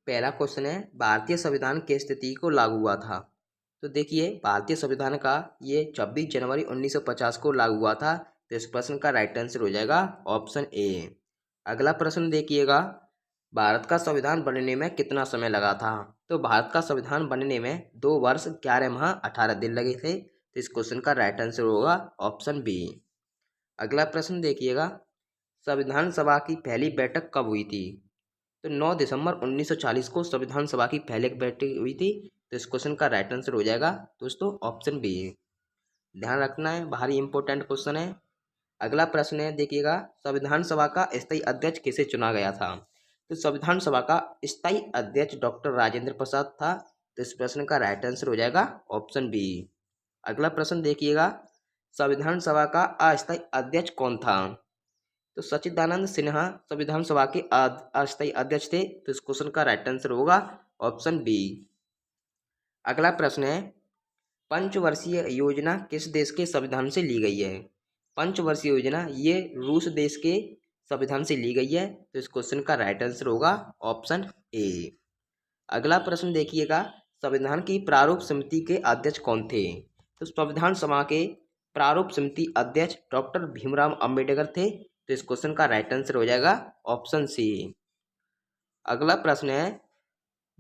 पहला क्वेश्चन है, भारतीय संविधान किस तिथि को लागू हुआ था? तो देखिए, भारतीय संविधान का ये 26 जनवरी 1950 को लागू हुआ था। तो इस प्रश्न का राइट आंसर हो जाएगा ऑप्शन ए। अगला प्रश्न देखिएगा, भारत का संविधान बनने में कितना समय लगा था? तो भारत का संविधान बनने में 2 वर्ष 11 माह 18 दिन लगे थे। तो इस क्वेश्चन का राइट आंसर होगा ऑप्शन बी। अगला प्रश्न देखिएगा, संविधान सभा की पहली बैठक कब हुई थी? तो 9 दिसंबर 1940 को संविधान सभा की पहली बैठक हुई थी। तो इस क्वेश्चन का राइट आंसर हो जाएगा दोस्तों ऑप्शन बी। ध्यान रखना है, भारी इंपॉर्टेंट क्वेश्चन है। अगला प्रश्न है देखिएगा, संविधान सभा का स्थायी अध्यक्ष किसे चुना गया था? तो संविधान सभा का स्थायी अध्यक्ष डॉक्टर राजेंद्र प्रसाद था। तो इस प्रश्न का राइट आंसर हो जाएगा ऑप्शन बी। अगला प्रश्न देखिएगा, संविधान सभा का अस्थायी अध्यक्ष कौन था? तो सच्चिदानंद सिन्हा संविधान सभा के अस्थायी अध्यक्ष थे। तो इस क्वेश्चन का राइट आंसर होगा ऑप्शन बी। अगला प्रश्न है, पंचवर्षीय योजना किस देश के संविधान से ली गई है? पंचवर्षीय योजना ये रूस देश के संविधान से ली गई है। तो इस क्वेश्चन का राइट आंसर होगा ऑप्शन ए। अगला प्रश्न देखिएगा, संविधान की प्रारूप समिति के अध्यक्ष कौन थे? तो संविधान सभा के प्रारूप समिति अध्यक्ष डॉक्टर भीमराव अंबेडकर थे। तो इस क्वेश्चन का राइट आंसर हो जाएगा ऑप्शन सी। अगला प्रश्न है,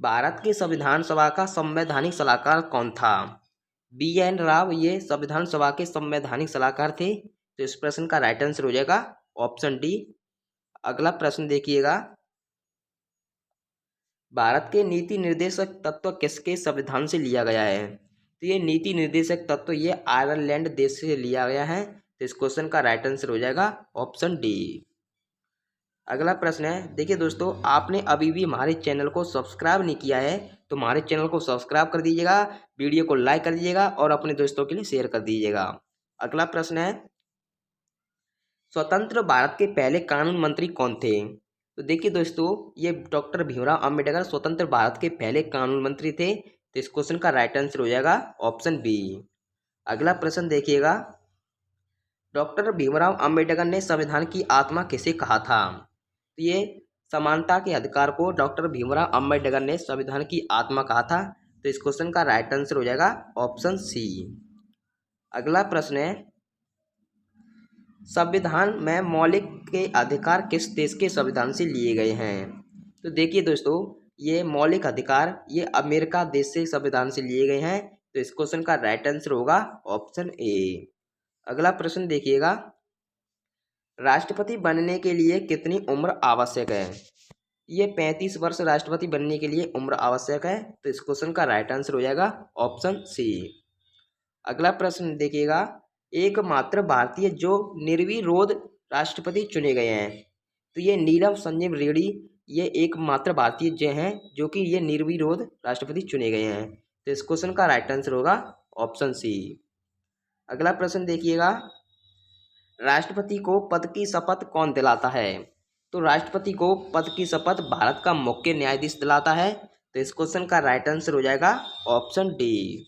भारत के संविधान सभा का संवैधानिक सलाहकार कौन था? BN राव ये संविधान सभा के संवैधानिक सलाहकार थे। तो इस प्रश्न का राइट आंसर हो जाएगा ऑप्शन डी। अगला प्रश्न देखिएगा, भारत के नीति निर्देशक तत्व किसके संविधान से लिया गया है? तो ये नीति निर्देशक तत्व ये आयरलैंड देश से लिया गया है। तो इस क्वेश्चन का राइट आंसर हो जाएगा ऑप्शन डी। अगला प्रश्न है, देखिए दोस्तों, आपने अभी भी हमारे चैनल को सब्सक्राइब नहीं किया है तो हमारे चैनल को सब्सक्राइब कर दीजिएगा, वीडियो को लाइक कर दीजिएगा और अपने दोस्तों के लिए शेयर कर दीजिएगा। अगला प्रश्न है, स्वतंत्र भारत के पहले कानून मंत्री कौन थे? तो देखिए दोस्तों, ये डॉक्टर भीमराव अंबेडकर स्वतंत्र भारत के पहले कानून मंत्री थे। तो इस क्वेश्चन का राइट आंसर हो जाएगा ऑप्शन बी। अगला प्रश्न देखिएगा, डॉक्टर भीमराव अंबेडकर ने संविधान की आत्मा किसे कहा था? तो ये समानता के अधिकार को डॉक्टर भीमराव अंबेडकर ने संविधान की आत्मा कहा था। तो इस क्वेश्चन का राइट आंसर हो जाएगा ऑप्शन सी। अगला प्रश्न है, संविधान में मौलिक के अधिकार किस देश के संविधान से लिए गए हैं? तो देखिए दोस्तों, ये मौलिक अधिकार ये अमेरिका देश से संविधान से लिए गए हैं। तो इस क्वेश्चन का राइट आंसर होगा ऑप्शन ए। अगला प्रश्न देखिएगा, राष्ट्रपति बनने के लिए कितनी उम्र आवश्यक है? ये 35 वर्ष राष्ट्रपति बनने के लिए उम्र आवश्यक है। तो इस क्वेश्चन का राइट आंसर हो जाएगा ऑप्शन सी। अगला प्रश्न देखिएगा, एकमात्र भारतीय जो निर्विरोध राष्ट्रपति चुने गए हैं। तो ये नीलम संजीव रेड्डी ये एकमात्र भारतीय जो हैं जो कि ये निर्विरोध राष्ट्रपति चुने गए हैं। तो इस क्वेश्चन का राइट आंसर होगा ऑप्शन सी। अगला प्रश्न देखिएगा, राष्ट्रपति को पद की शपथ कौन दिलाता है? तो राष्ट्रपति को पद की शपथ भारत का मुख्य न्यायाधीश दिलाता है। तो इस क्वेश्चन का राइट आंसर हो जाएगा ऑप्शन डी।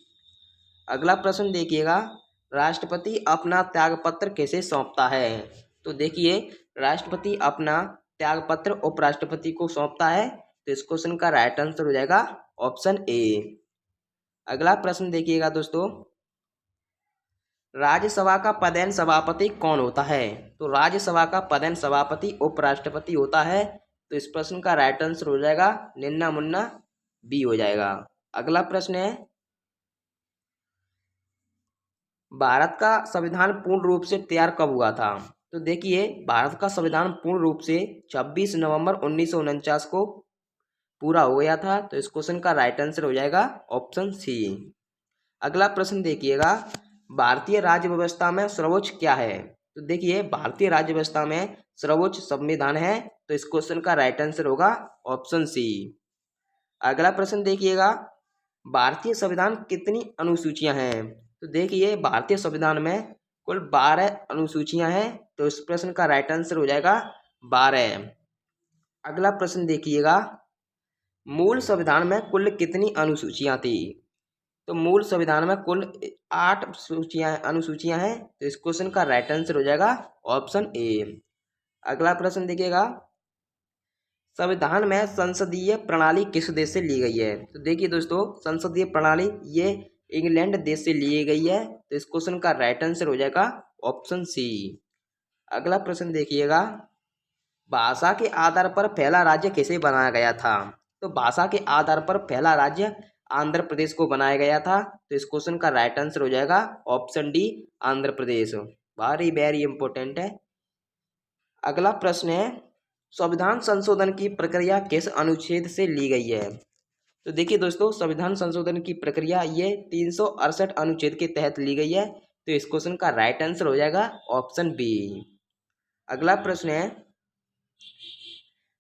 अगला प्रश्न देखिएगा, राष्ट्रपति अपना त्यागपत्र किसे सौंपता है? तो देखिए, राष्ट्रपति अपना त्यागपत्र उपराष्ट्रपति को सौंपता है। तो इस क्वेश्चन का राइट आंसर हो जाएगा ऑप्शन ए। अगला प्रश्न देखिएगा दोस्तों, राज्यसभा का पदेन सभापति कौन होता है? तो राज्यसभा का पदेन सभापति उपराष्ट्रपति होता है। तो इस प्रश्न का राइट आंसर हो जाएगा निन्ना मुन्ना बी हो जाएगा। अगला प्रश्न है, भारत का संविधान पूर्ण रूप से तैयार कब हुआ था? तो देखिए, भारत का संविधान पूर्ण रूप से 26 नवंबर 1949 को पूरा हो गया था। तो इस क्वेश्चन का राइट आंसर हो जाएगा ऑप्शन सी। अगला प्रश्न देखिएगा, भारतीय राज्य व्यवस्था में सर्वोच्च क्या है? तो देखिए, भारतीय राज्य व्यवस्था में सर्वोच्च संविधान है। तो इस क्वेश्चन का राइट आंसर होगा ऑप्शन सी। अगला प्रश्न देखिएगा, भारतीय संविधान कितनी अनुसूचियां हैं? तो देखिए, भारतीय संविधान में कुल 12 अनुसूचियां हैं। तो इस प्रश्न का राइट आंसर हो जाएगा 12। अगला प्रश्न देखिएगा, मूल संविधान में कुल कितनी अनुसूचियां थी? तो मूल संविधान में कुल 8 अनुसूचियां हैं। तो इस क्वेश्चन का राइट आंसर हो जाएगा ऑप्शन ए। अगला प्रश्न देखिएगा, संविधान में संसदीय प्रणाली किस देश से ली गई है? तो देखिए दोस्तों, संसदीय प्रणाली ये इंग्लैंड देश से ली गई है। तो इस क्वेश्चन का राइट आंसर हो जाएगा ऑप्शन सी। अगला प्रश्न देखिएगा, भाषा के आधार पर पहला राज्य किसे बनाया गया था? तो भाषा के आधार पर पहला राज्य आंध्र प्रदेश को बनाया गया था। तो इस क्वेश्चन का राइट आंसर हो जाएगा option D, Andhra Pradesh. Very very important है। अगला प्रश्न है, संविधान संशोधन की प्रक्रिया किस अनुच्छेद से ली गई है? तो देखिए दोस्तों, संविधान संशोधन की प्रक्रिया ये 368 अनुच्छेद के तहत ली गई है। तो इस क्वेश्चन का राइट आंसर हो जाएगा ऑप्शन बी। अगला प्रश्न है,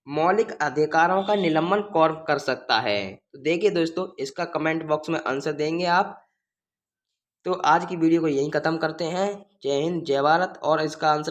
मौलिक अधिकारों का निलंबन कौन कर सकता है? तो देखिए दोस्तों, इसका कमेंट बॉक्स में आंसर देंगे आप। तो आज की वीडियो को यहीं ख़त्म करते हैं। जय हिंद, जय भारत। और इसका आंसर